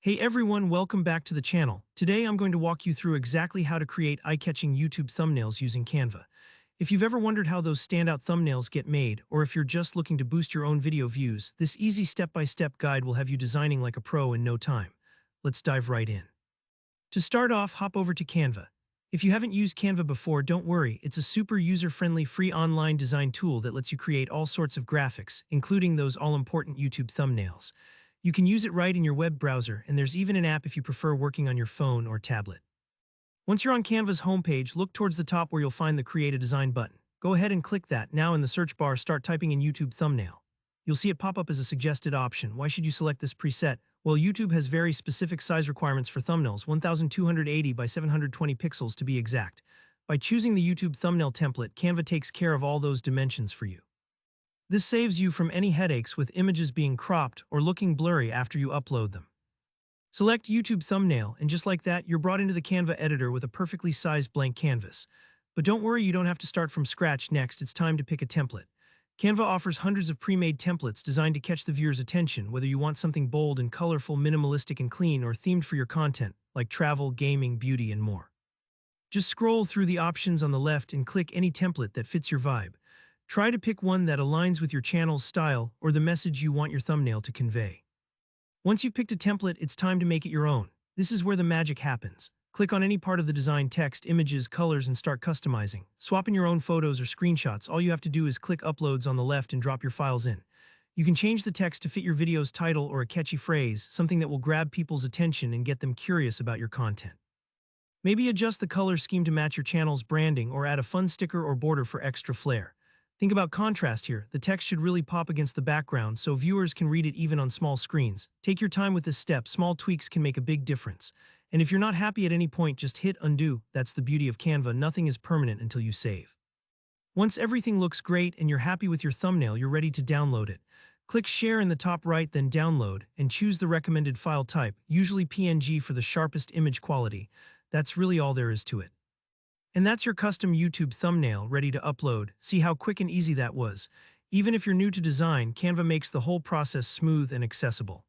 Hey everyone, welcome back to the channel. Today I'm going to walk you through exactly how to create eye-catching YouTube thumbnails using Canva. If you've ever wondered how those standout thumbnails get made, or if you're just looking to boost your own video views, this easy step-by-step guide will have you designing like a pro in no time. Let's dive right in. To start off, hop over to Canva. If you haven't used Canva before, don't worry, it's a super user-friendly free online design tool that lets you create all sorts of graphics, including those all-important YouTube thumbnails. You can use it right in your web browser, and there's even an app if you prefer working on your phone or tablet. Once you're on Canva's homepage, look towards the top where you'll find the Create a Design button. Go ahead and click that. Now in the search bar, start typing in YouTube thumbnail. You'll see it pop up as a suggested option. Why should you select this preset? Well, YouTube has very specific size requirements for thumbnails, 1280 by 720 pixels to be exact. By choosing the YouTube thumbnail template, Canva takes care of all those dimensions for you. This saves you from any headaches with images being cropped or looking blurry after you upload them. Select YouTube thumbnail, and just like that, you're brought into the Canva editor with a perfectly sized blank canvas. But don't worry, you don't have to start from scratch. Next, it's time to pick a template. Canva offers hundreds of pre-made templates designed to catch the viewer's attention, whether you want something bold and colorful, minimalistic and clean, or themed for your content, like travel, gaming, beauty, and more. Just scroll through the options on the left and click any template that fits your vibe. Try to pick one that aligns with your channel's style or the message you want your thumbnail to convey. Once you've picked a template, it's time to make it your own. This is where the magic happens. Click on any part of the design: text, images, colors, and start customizing. Swap in your own photos or screenshots. All you have to do is click Uploads on the left and drop your files in. You can change the text to fit your video's title or a catchy phrase, something that will grab people's attention and get them curious about your content. Maybe adjust the color scheme to match your channel's branding or add a fun sticker or border for extra flair. Think about contrast here. The text should really pop against the background so viewers can read it even on small screens. Take your time with this step. Small tweaks can make a big difference. And if you're not happy at any point, just hit undo. That's the beauty of Canva. Nothing is permanent until you save. Once everything looks great and you're happy with your thumbnail, you're ready to download it. Click Share in the top right, then Download, and choose the recommended file type, usually PNG for the sharpest image quality. That's really all there is to it. And that's your custom YouTube thumbnail ready to upload. See how quick and easy that was. Even if you're new to design, Canva makes the whole process smooth and accessible.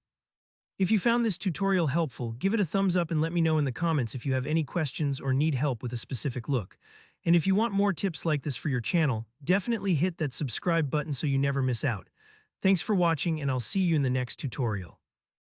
If you found this tutorial helpful, give it a thumbs up and let me know in the comments if you have any questions or need help with a specific look. And if you want more tips like this for your channel, definitely hit that subscribe button so you never miss out. Thanks for watching, and I'll see you in the next tutorial.